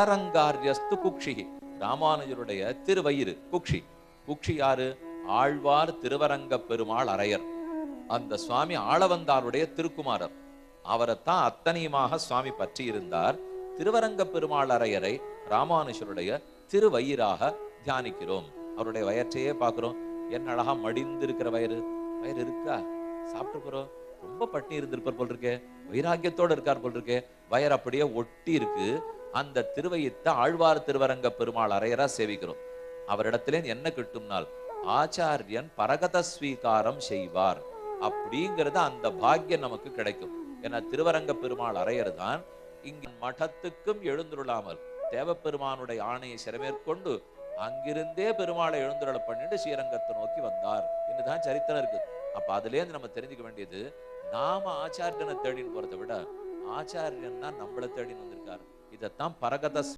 அரங்காரியஸ்து குக்ஷி. ராமானுஜருடைய திருவயிறு குக்ஷி. குக்ஷி யாரு? ஆழ்வார் திருவரங்க பெருமாள் அரையர். அந்த சுவாமி ஆளவந்தாருடைய திருக்குமாரர். அவரைத்தான் அத்தனையுமாக சுவாமி பற்றி இருந்தார். திருவரங்க பெருமாள் அரையரை ராமானுஜருடைய திருவயிறாக தியானிக்கிறோம். அவருடைய வயற்றையே பார்க்கிறோம். என்ன அழகா மடிந்து இருக்கிற வயிறு. வயிறு இருக்கா? சாப்பிட்டுக்கிறோம். ரொம்ப பட்டி இருந்திருப்பார் போல் இருக்கே. வைராக்கியத்தோடு இருக்கார் போல் இருக்கே. வயர் அப்படியே ஒட்டி இருக்கு. அந்த திருவயித்தை ஆழ்வார் திருவரங்க பெருமாள் அரையரா சேவிக்கிறோம். அவரிடத்திலே என்ன கிட்டும்னால் ஆச்சாரியன் பரகத ஸ்வீகாரம் செய்வார் அப்படிங்கிறது அந்த பாக்கியம் நமக்கு கிடைக்கும். ஏன்னா திருவரங்க பெருமாள் அரையர் தான் இங்கு மഠத்துக்கும் எழுந்துருளாமல் தேவப்பெருமானுடைய ஆணையை சிறமேற்கொண்டு அங்கிருந்தே பெருமாளை எழுந்துருள பண்ணிட்டு ஸ்ரீரங்கத்தை நோக்கி வந்தார் என்றுதான் சரித்திரம் இருக்கு. அப்ப அதுல இருந்து நம்ம தெரிஞ்சுக்க வேண்டியது, நாம ஆச்சாரியனை தேடின்னு போறதை விட ஆச்சாரியன் தான் நம்மளை தேடின்னு வந்திருக்காரு. இதைத்தான் பரகத